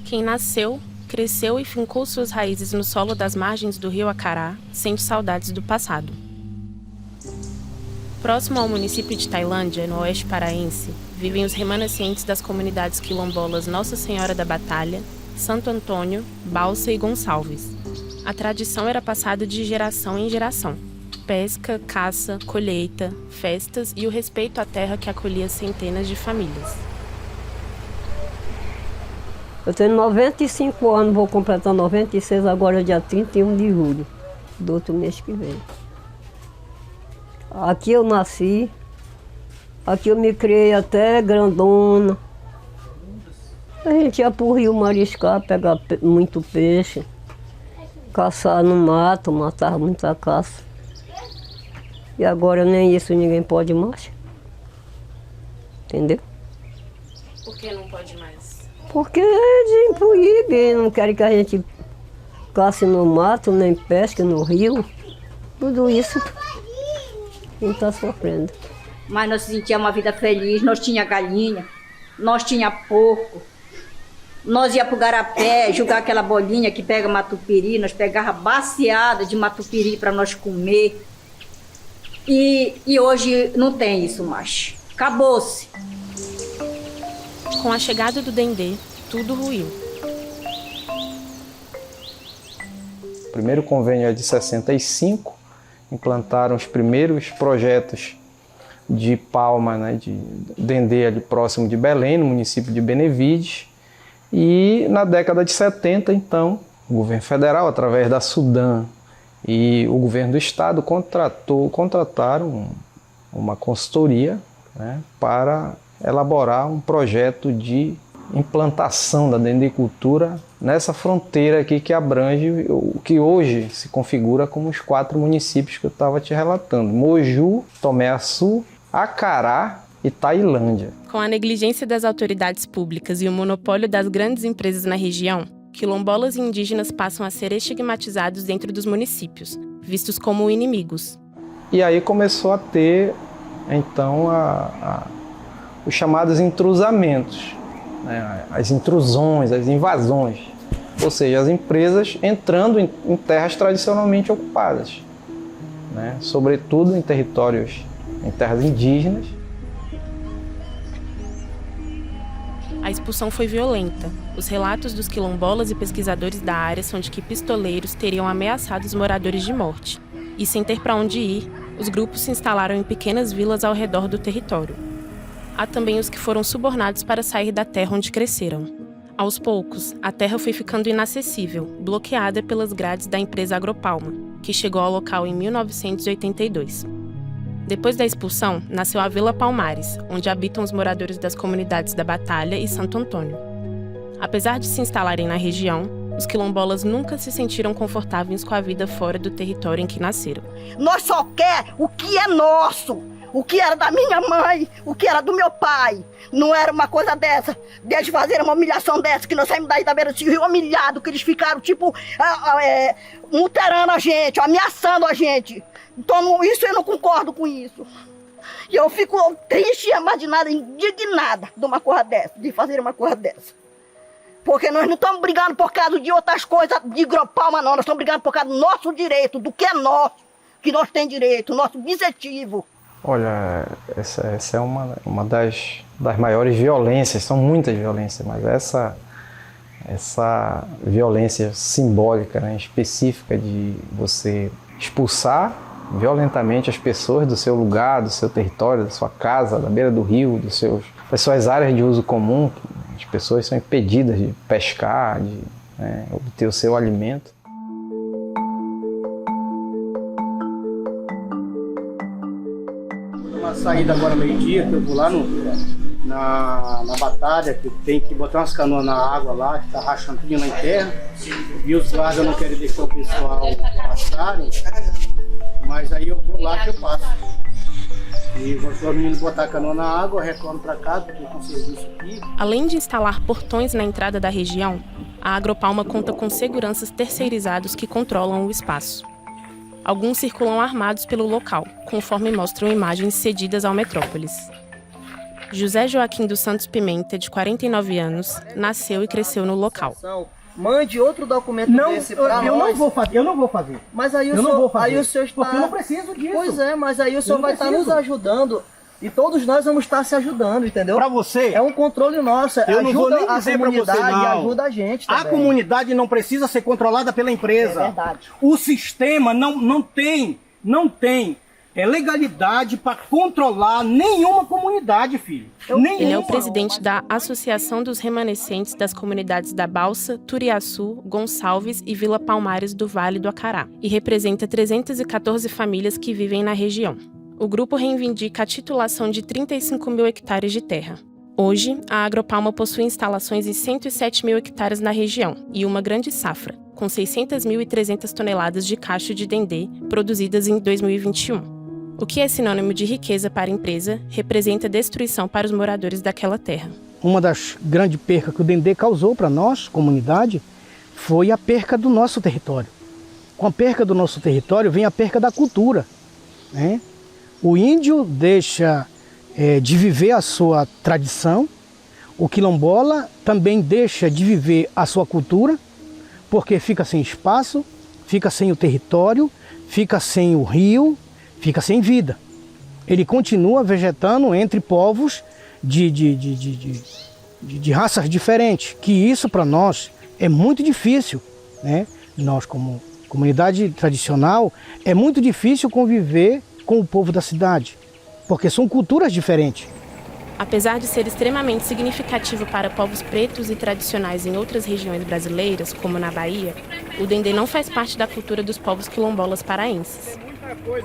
Quem nasceu, cresceu e fincou suas raízes no solo das margens do rio Acará sente saudades do passado. Próximo ao município de Tailândia, no oeste paraense, vivem os remanescentes das comunidades quilombolas Nossa Senhora da Batalha, Santo Antônio, Balsa e Gonçalves. A tradição era passada de geração em geração. Pesca, caça, colheita, festas e o respeito à terra que acolhia centenas de famílias. Eu tenho 95 anos, vou completar 96 agora, dia 31 de julho, do outro mês que vem. Aqui eu nasci, aqui eu me criei até grandona. A gente ia pro rio mariscar, pegar muito peixe, caçar no mato, matava muita caça. E agora nem isso ninguém pode mais. Entendeu? Por que não pode mais? Porque eles proíbem, não querem que a gente caça no mato, nem pesque no rio. Tudo isso a gente está sofrendo. Mas nós sentíamos uma vida feliz, nós tínhamos galinha, nós tínhamos porco. Nós ia pro garapé, jogar aquela bolinha que pega matupiri, nós pegava baciada de matupiri para nós comer. E hoje não tem isso mais. Acabou-se. Com a chegada do Dendê, tudo ruiu. O primeiro convênio é de 65, implantaram os primeiros projetos de palma, né, de Dendê ali próximo de Belém, no município de Benevides. E na década de 70, então, o governo federal, através da Sudan e o governo do estado, contrataram uma consultoria, né, para elaborar um projeto de implantação da dendricultura nessa fronteira aqui que abrange o que hoje se configura como os 4 municípios que eu estava te relatando: Moju, Tomé-Açu, Acará e Tailândia. Com a negligência das autoridades públicas e o monopólio das grandes empresas na região, quilombolas e indígenas passam a ser estigmatizados dentro dos municípios, vistos como inimigos. E aí começou a ter, então, os chamados entrosamentos, né? As intrusões, as invasões, ou seja, as empresas entrando em terras tradicionalmente ocupadas, né? Sobretudo em terras indígenas. A expulsão foi violenta. Os relatos dos quilombolas e pesquisadores da área são de que pistoleiros teriam ameaçado os moradores de morte. E sem ter para onde ir, os grupos se instalaram em pequenas vilas ao redor do território. Há também os que foram subornados para sair da terra onde cresceram. Aos poucos, a terra foi ficando inacessível, bloqueada pelas grades da empresa Agropalma, que chegou ao local em 1982. Depois da expulsão, nasceu a Vila Palmares, onde habitam os moradores das comunidades da Batalha e Santo Antônio. Apesar de se instalarem na região, os quilombolas nunca se sentiram confortáveis com a vida fora do território em que nasceram. Nós só quer o que é nosso, o que era da minha mãe, o que era do meu pai. Não era uma coisa dessa, de eles fazerem uma humilhação dessa, que nós saímos daí da beira do rio humilhado, que eles ficaram tipo muterando a gente, ameaçando a gente. Então isso eu não concordo com isso. E eu fico triste, imaginada, indignada de uma coisa dessa, de fazer uma coisa dessa. Porque nós não estamos brigando por causa de outras coisas de Agropalma, não. Nós estamos brigando por causa do nosso direito, do que é nosso, que nós temos direito, nosso objetivo. Olha, essa é uma das maiores violências, são muitas violências, mas essa violência simbólica, né, específica de você expulsar violentamente as pessoas do seu lugar, do seu território, da sua casa, da beira do rio, das suas áreas de uso comum. As pessoas são impedidas de pescar, de obter o seu alimento. Uma saída agora meio-dia, que eu vou lá na batalha, que tem que botar umas canoas na água lá, que tá rachando tudo lá em terra. E os guardas não querem deixar o pessoal passarem, mas aí eu vou lá que eu passo. E vou os meninos botar a canoa na água, retorno para casa, porque eu consigo isso aqui. Além de instalar portões na entrada da região, a Agropalma conta com seguranças terceirizados que controlam o espaço. Alguns circulam armados pelo local, conforme mostram imagens cedidas ao Metrópolis. José Joaquim dos Santos Pimenta, de 49 anos, nasceu e cresceu no local. Mande outro documento desse pra eu nós. Eu não vou fazer. Mas aí Eu não vou fazer. aí o senhor está... Porque eu não preciso disso. Pois é, mas aí o senhor não vai estar preciso. nos ajudando. E todos nós vamos estar se ajudando, entendeu? Pra você, É um controle nosso. eu não vou Ajuda nem a dizer pra você, comunidade e não. ajuda a gente A também. comunidade não precisa ser controlada pela empresa. É verdade. O sistema não tem legalidade para controlar nenhuma comunidade, filho. Nenhuma. Ele é o presidente da Associação dos Remanescentes das Comunidades da Balsa, Turiaçu, Gonçalves e Vila Palmares do Vale do Acará e representa 314 famílias que vivem na região. O grupo reivindica a titulação de 35 mil hectares de terra. Hoje, a Agropalma possui instalações em 107 mil hectares na região e uma grande safra, com 600.300 toneladas de cacho de dendê produzidas em 2021. O que é sinônimo de riqueza para a empresa, representa destruição para os moradores daquela terra. Uma das grandes percas que o dendê causou para nós, comunidade, foi a perca do nosso território. Com a perca do nosso território vem a perca da cultura, né? O índio deixa de viver a sua tradição, o quilombola também deixa de viver a sua cultura, porque fica sem espaço, fica sem o território, fica sem o rio, fica sem vida. Ele continua vegetando entre povos de raças diferentes, que isso para nós é muito difícil, né? Nós, como comunidade tradicional, é muito difícil conviver com o povo da cidade, porque são culturas diferentes. Apesar de ser extremamente significativo para povos pretos e tradicionais em outras regiões brasileiras, como na Bahia, o dendê não faz parte da cultura dos povos quilombolas paraenses.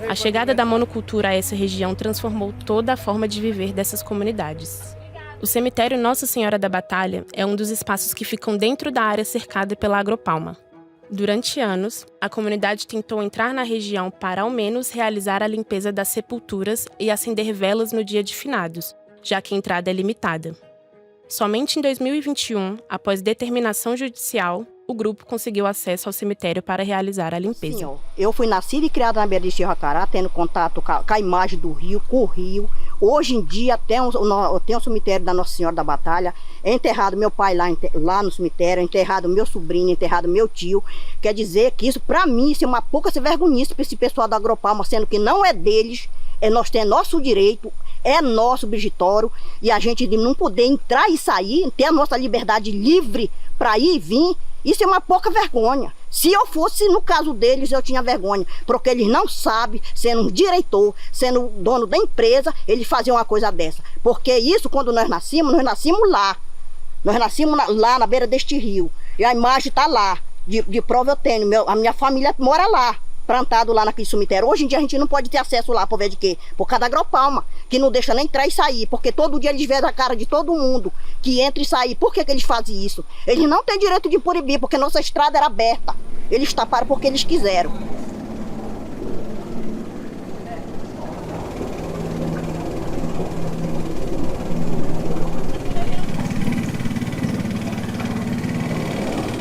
A chegada da monocultura a essa região transformou toda a forma de viver dessas comunidades. O cemitério Nossa Senhora da Batalha é um dos espaços que ficam dentro da área cercada pela Agropalma. Durante anos, a comunidade tentou entrar na região para, ao menos, realizar a limpeza das sepulturas e acender velas no dia de finados, já que a entrada é limitada. Somente em 2021, após determinação judicial, o grupo conseguiu acesso ao cemitério para realizar a limpeza. Sim, ó, eu fui nascida e criada na beira de Rio Acará, tendo contato com a imagem do rio, com o rio. Hoje em dia tem um cemitério da Nossa Senhora da Batalha. É enterrado meu pai lá no cemitério, é enterrado meu sobrinho, é enterrado meu tio. Quer dizer que isso, para mim, isso é uma pouca vergonhice para esse pessoal da Agropalma, sendo que não é deles, nós temos nosso direito, é nosso Brigitório, e a gente não poder entrar e sair, ter a nossa liberdade livre para ir e vir. Isso é uma pouca vergonha. Se eu fosse, no caso deles, eu tinha vergonha. Porque eles não sabem, sendo um diretor, sendo dono da empresa, eles faziam uma coisa dessa. Porque isso, quando nós nascemos lá. Nós nascemos lá na beira deste rio. E a imagem está lá. De prova eu tenho. A minha família mora lá, plantado lá naquele cemitério. Hoje em dia a gente não pode ter acesso lá, por ver de quê? Por causa da Agropalma, que não deixa nem entrar e sair, porque todo dia eles veem a cara de todo mundo que entra e sai. Por que eles fazem isso? Eles não têm direito de proibir, porque nossa estrada era aberta. Eles taparam porque eles quiseram.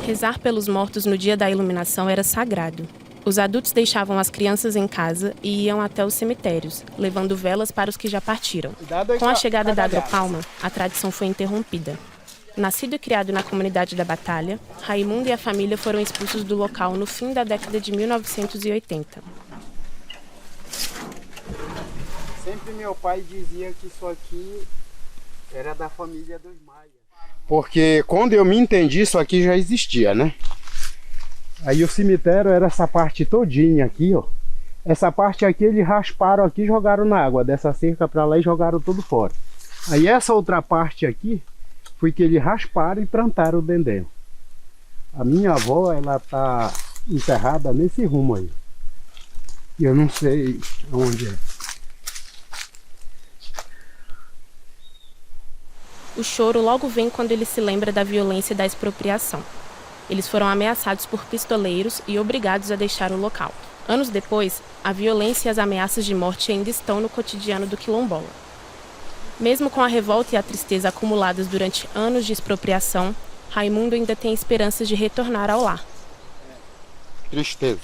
Rezar pelos mortos no dia da iluminação era sagrado. Os adultos deixavam as crianças em casa e iam até os cemitérios, levando velas para os que já partiram. Com a chegada da Agropalma, a tradição foi interrompida. Nascido e criado na comunidade da Batalha, Raimundo e a família foram expulsos do local no fim da década de 1980. Sempre meu pai dizia que isso aqui era da família dos Maia. Porque quando eu me entendi, isso aqui já existia, né? Aí o cemitério era essa parte todinha aqui, ó. Essa parte aqui eles rasparam aqui e jogaram na água, dessa cerca para lá e jogaram tudo fora. Aí essa outra parte aqui foi que eles rasparam e plantaram o dendê. A minha avó, ela tá enterrada nesse rumo aí. E eu não sei onde é. O choro logo vem quando ele se lembra da violência da expropriação. Eles foram ameaçados por pistoleiros e obrigados a deixar o local. Anos depois, a violência e as ameaças de morte ainda estão no cotidiano do quilombola. Mesmo com a revolta e a tristeza acumuladas durante anos de expropriação, Raimundo ainda tem esperanças de retornar ao lar. Tristeza.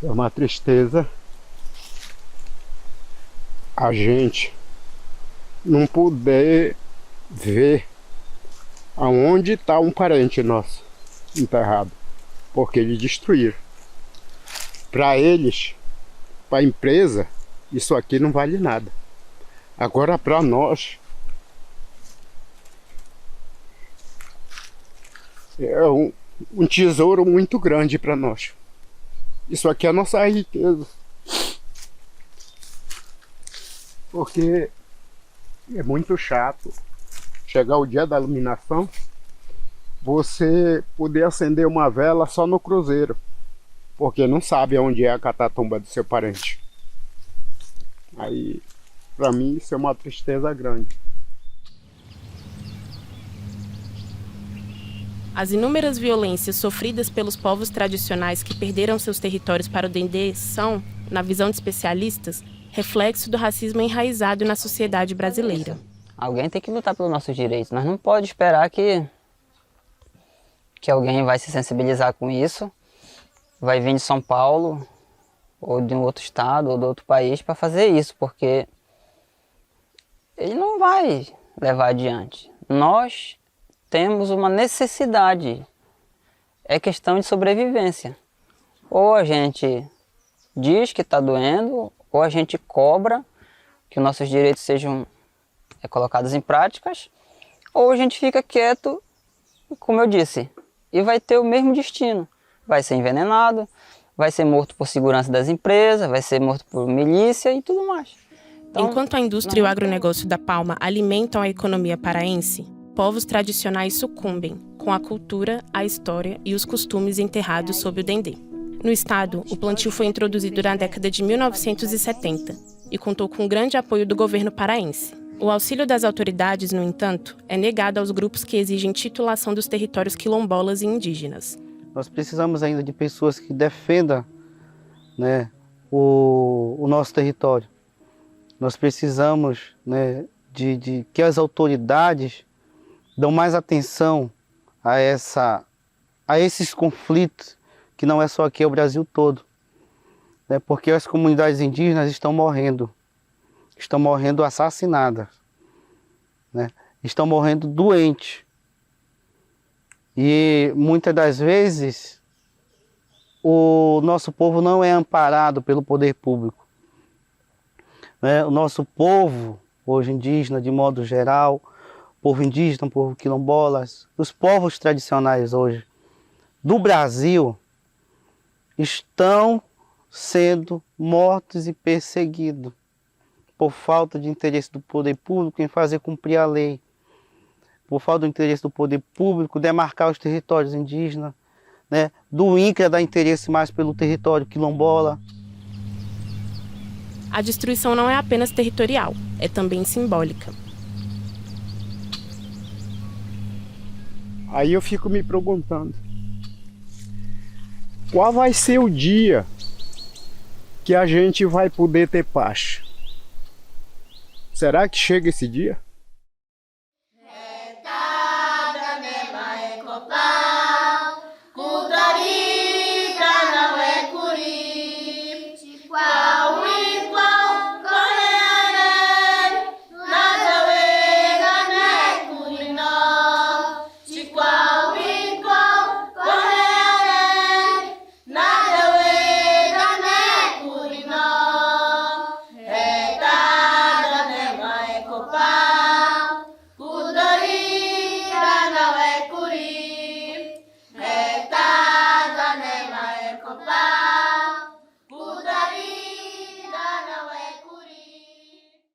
É uma tristeza a gente não poder ver aonde está um parente nosso enterrado, porque eles destruíram. Para eles, para a empresa, isso aqui não vale nada. Agora, para nós, é um tesouro muito grande para nós. Isso aqui é a nossa riqueza. Porque é muito chato chegar o dia da iluminação, você poder acender uma vela só no cruzeiro, porque não sabe onde é a catatumba do seu parente. Aí, para mim, isso é uma tristeza grande. As inúmeras violências sofridas pelos povos tradicionais que perderam seus territórios para o Dendê são, na visão de especialistas, reflexo do racismo enraizado na sociedade brasileira. Alguém tem que lutar pelos nossos direitos. Nós não podemos esperar que alguém vai se sensibilizar com isso, vai vir de São Paulo, ou de um outro estado, ou de outro país para fazer isso, porque ele não vai levar adiante. Nós temos uma necessidade, é questão de sobrevivência. Ou a gente diz que está doendo, ou a gente cobra que os nossos direitos sejam colocados em práticas, ou a gente fica quieto, como eu disse, e vai ter o mesmo destino. Vai ser envenenado, vai ser morto por segurança das empresas, vai ser morto por milícia e tudo mais. Então, enquanto a indústria e o agronegócio da palma alimentam a economia paraense, povos tradicionais sucumbem com a cultura, a história e os costumes enterrados sob o Dendê. No estado, o plantio foi introduzido na década de 1970 e contou com grande apoio do governo paraense. O auxílio das autoridades, no entanto, é negado aos grupos que exigem titulação dos territórios quilombolas e indígenas. Nós precisamos ainda de pessoas que defendam, né, o nosso território. Nós precisamos, né, de que as autoridades dão mais atenção a esses conflitos, que não é só aqui, é o Brasil todo. Né, porque as comunidades indígenas estão morrendo assassinadas, né, estão morrendo doentes. E muitas das vezes o nosso povo não é amparado pelo poder público. Né? O nosso povo, hoje indígena de modo geral, povo indígena, povo quilombolas, os povos tradicionais hoje do Brasil estão sendo mortos e perseguidos por falta de interesse do poder público em fazer cumprir a lei, por falta do interesse do poder público demarcar os territórios indígenas, né? Do INCRA dar interesse mais pelo território quilombola. A destruição não é apenas territorial, é também simbólica. Aí eu fico me perguntando, qual vai ser o dia que a gente vai poder ter paz? Será que chega esse dia? Copa